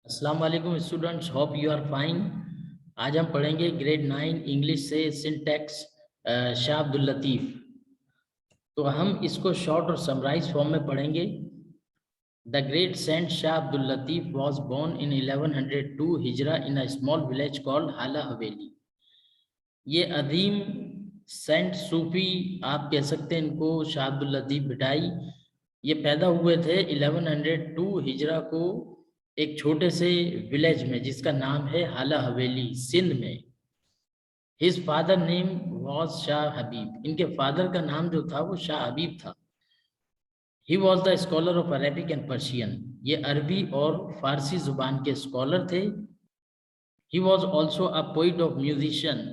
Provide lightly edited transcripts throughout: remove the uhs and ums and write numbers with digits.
अस्सलाम वालेकुम students, hope you are fine. आज हम पढ़ेंगे ग्रेड 9 इंग्लिश से सिंटैक्स शाह अब्दुल लतीफ़। तो हम इसको शॉर्ट और समराइज फॉर्म में पढ़ेंगे। The great saint Shah Abdul Latif was born in 1102 Hijra in a small village called Hala Haveli. ये अदीम सेंट सूफी आप कह सकते हैं इनको, शाह अब्दुल लतीफ़ भिटाई। ये पैदा हुए थे 1102 हिजरा को एक छोटे से विलेज में जिसका नाम है हाला हवेली, सिंध में। His father name was Shah Habib. इनके फादर का नाम जो था वो शाह हबीब था। He was the scholar of Arabic and Persian. ये अरबी और फारसी जुबान के स्कॉलर थे। He was also a poet of musician.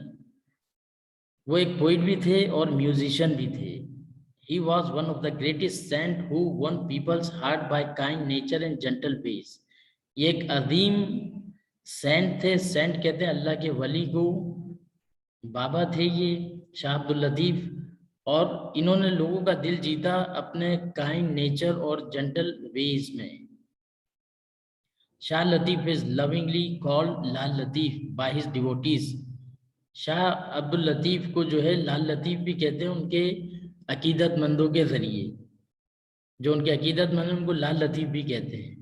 वो एक पोइट भी थे और म्यूजिशियन भी थे। He was one of the greatest saint who won people's heart by kind nature and gentle ways. ये एक अजीम सेंट थे। सेंट कहते हैं अल्लाह के वली को। बाबा थे ये शाह अब्दुल लतीफ़, और इन्होंने लोगों का दिल जीता अपने काइंड नेचर और जेंटल वेज में। Shah Latif is lovingly called Lal Latif by his devotees. Shah Abdul Latif को जो है लाल लतीफ़ भी कहते हैं उनके अकीदतमंदों के जरिए। जो उनके अकीदतमंद हैं उनको लाल लतीफ़ भी कहते हैं।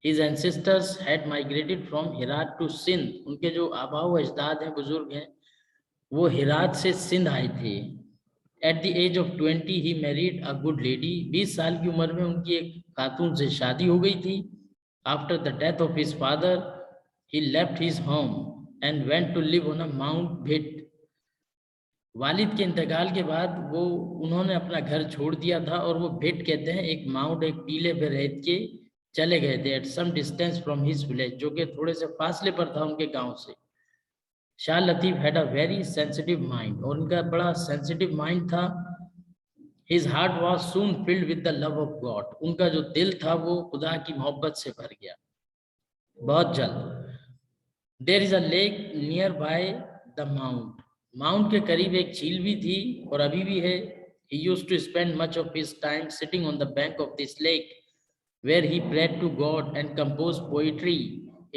His ancestors had migrated from Herat to Sindh. उनके जो आबा व अजदाद हैं, बुजुर्ग हैं, वो हिरात से सिंध आए थे। At the age of 20 he married a good lady. 20 साल की उम्र में उनकी एक खातून से शादी हो गई थी। After the death of his father, he left his home and went to live on a Mount Bit. वालिद के इंतकाल के बाद वो उन्होंने अपना घर छोड़ दिया था और वो भिट कहते हैं एक माउंट, एक टीले पे रह के चले गए थे at some distance from his village, जो कि थोड़े से फासले पर था उनके गांव से। Shah Latif had a very sensitive mind, और उनका बड़ा सेंसिटिव माइंड था। His heart was soon filled with the love of God. उनका जो दिल था वो खुदा की मोहब्बत से भर गया बहुत जल्द। There is a lake near by the mount. Mount के करीब एक झील भी थी और अभी भी है। He used to spend much of his time sitting on the bank of this lake where he prayed to God and composed poetry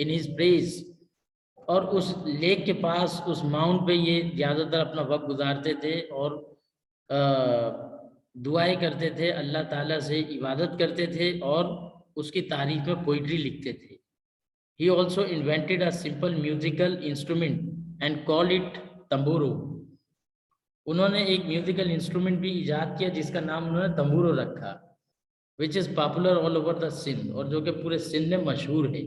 in his praise. और उस लेक के पास, उस माउंट पे ये ज़्यादातर अपना वक्त गुजारते थे और दुआएं करते थे, अल्लाह ताला से इबादत करते थे और उसकी तारीफ में पोइट्री लिखते थे। He also invented a simple musical instrument and called it तंबूरो। उन्होंने एक म्यूजिकल इंस्ट्रूमेंट भी इजाद किया जिसका नाम उन्होंने तंबूरो रखा, which is popular all over the Sindh, और जो कि पूरे सिंध में मशहूर है।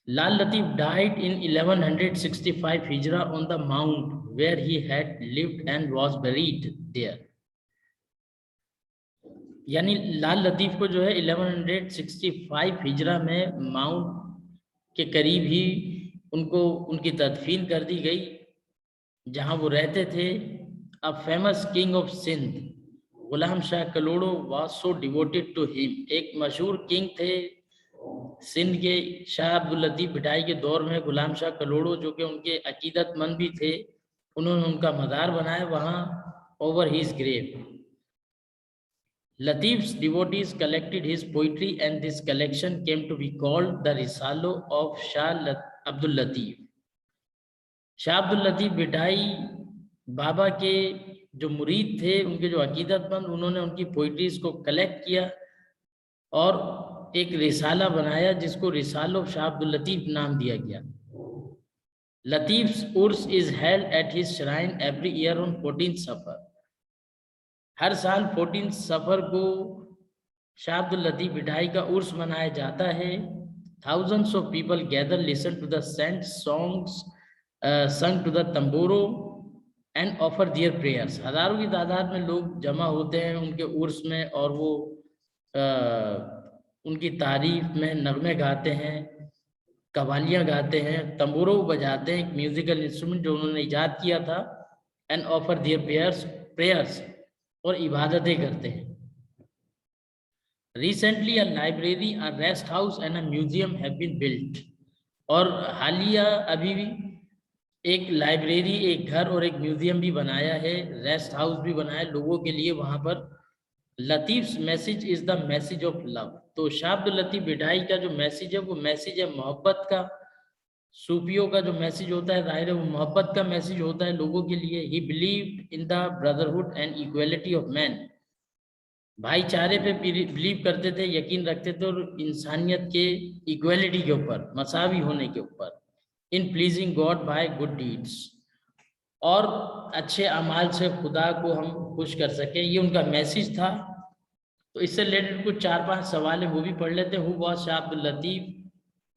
Lal Latif died in 1165 Hijra on the mount where he had lived and was buried there. यानी लाल लतीफ को जो है 1165 हिजरा में माउंट के करीब ही उनको उनकी तदफीन कर दी गई जहां वो रहते थे। A famous king of Sindh Ghulam Shah Kalhoro was so devoted to him. एक मशहूर किंग थे सिंध के, शाह अब्दुल लतीफ भिटाई के दौर में गुलाम शाह कलोड़ो, जो कि उनके अकीदतमंद भी थे। उन्होंने उनका मज़ार बनाया वहाँ over his grave. Latif's devotees collected his poetry and this collection came to be called the Risalo of Shah Abdul Latif. Shah Abdul Latif Bhittai बाबा के जो मुरीद थे, उनके जो अकीदतमंद, उन्होंने उनकी पोइट्रीज को कलेक्ट किया और एक रिसाला बनाया जिसको रिसाल ऑफ शाह अब्दुल लतीफ़ नाम दिया गया। Latif's Urs is held at his shrine every year on 14 Safar. हर साल 14 सफर को शाह अब्दुल लतीफ़ भिटाई का उर्स मनाया जाता है। Thousands of people gather, listen to the saint songs sung to the tamburo and offer their prayers. हजारों की तादाद में लोग जमा होते हैं उनके उर्स में और वो उनकी तारीफ में नगमे गाते हैं, कवालियाँ गाते हैं, तंबूरो बजाते हैं, एक म्यूजिकल इंस्ट्रूमेंट जो उन्होंने इजाद किया था, एंड ऑफर देयर प्रेयर्स और इबादतें करते हैं। Recently, a library, a rest house and a museum have been built. और हालिया अभी भी एक लाइब्रेरी, एक घर और एक म्यूजियम भी बनाया है, रेस्ट हाउस भी बनाया है लोगों के लिए वहाँ पर Latif message is the message of love. तो शाह अब्दुल लतीफ भिठाई का जो मैसेज है वो मैसेज है मोहब्बत का। सूफियों का जो मैसेज होता है जाहिर है वो मोहब्बत का मैसेज होता है लोगों के लिए। ही believe in the brotherhood and equality of man. भाईचारे पे बिलीव करते थे, यकीन रखते थे, और इंसानियत के इक्वलिटी के ऊपर, मसावी होने के ऊपर। In pleasing God by good deeds, और अच्छे अमाल से खुदा को हम खुश कर सके, ये उनका मैसेज था। तो इससे रिलेटेड कुछ 4-5 सवाल है वो भी पढ़ लेते हैं। Who was Shah Abdul Latif,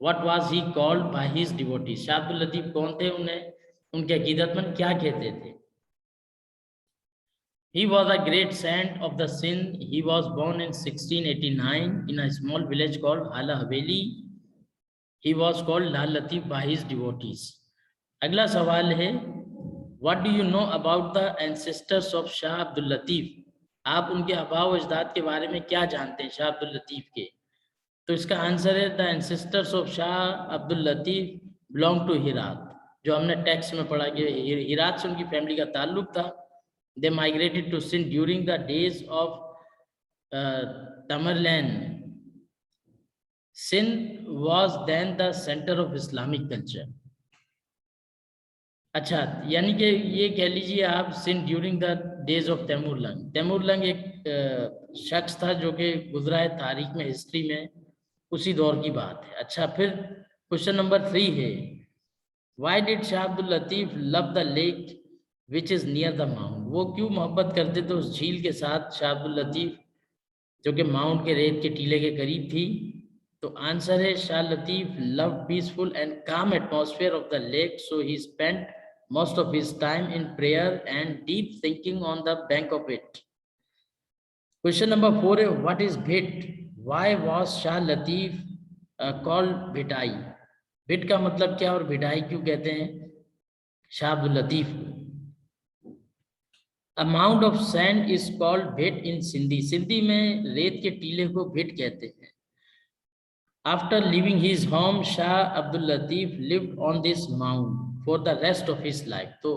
what was he called by his devotees. Shah Abdul Latif कौन थे, उन्हें उनके अकीदतमंद क्या कहते थे। He was a great saint of the Sindh. He was born in 1689 in a small village called Hala Haveli. He was called Lal Latif by his devotees. अगला सवाल है, What do you know about the ancestors of Shah Abdul Latif? आप उनके आबाओ अजदाद के बारे में क्या जानते हैं शाह अब्दुल लतीफ के। तो इसका आंसर है the ancestors of Shah Abdul Latif belong to Herat. जो हमने टेक्स्ट में पढ़ा कि हिरात से उनकी फैमिली का ताल्लुक था। They migrated to Sindh during the days of Tamerlane. Sindh was then the center of Islamic culture. अच्छा, यानी कि ये कह लीजिए आप Sindh during the days of Timurlang. Timurlang एक शख्स था जो कि गुजरा है तारीख में, हिस्ट्री में, उसी दौर की बात है। अच्छा, फिर क्वेश्चन नंबर 3 है, Why did Shah Abdul Latif love the lake which is near the mountain? वो क्यों मोहब्बत करते थे उस झील के साथ शाह अब्दुल लतीफ जो कि माउंट के रेत के टीले के करीब थी। तो आंसर है Shah Latif love peaceful and calm atmosphere of the lake, so he spent most of his time in prayer and deep thinking on the bank of it. Question number 4 है, what is bhit? Why was Shah Latif called bhitai? भिट का मतलब क्या और भिटाई क्यों कहते हैं शाह अब्दुल लतीफ को। A mound of sand is called bhit in Sindhi. Sindhi में रेत के टीले को भिट कहते हैं। After living his home Shah Abdul Latif lived on this mount for the rest of his life. तो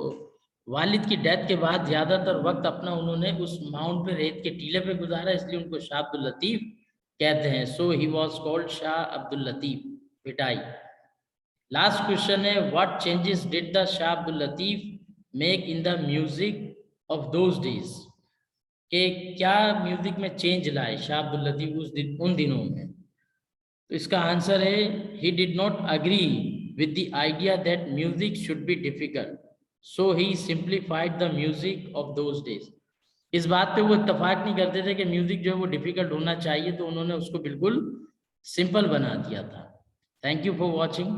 वालिद की डेथ के बाद ज्यादातर वक्त अपना उन्होंने उस माउंट पे रेत के टीले पे गुजारा, इसलिए उनको शाह अब्दुल लतीफ कहते हैं। So he was called Shah Abdul Latif Bhittai. Last question है, what changes did the Shah Abdul Latif make in the music of those days. के क्या म्यूजिक में चेंज लाए शाह अब्दुल लतीफ उन दिनों में। तो इसका आंसर है, he did not agree with the idea that music should be difficult, so he simplified the music of those days. इस बात पे वो इत्तेफाक नहीं करते थे कि म्यूजिक जो है वो डिफिकल्ट होना चाहिए, तो उन्होंने उसको बिल्कुल सिंपल बना दिया था। Thank you for watching.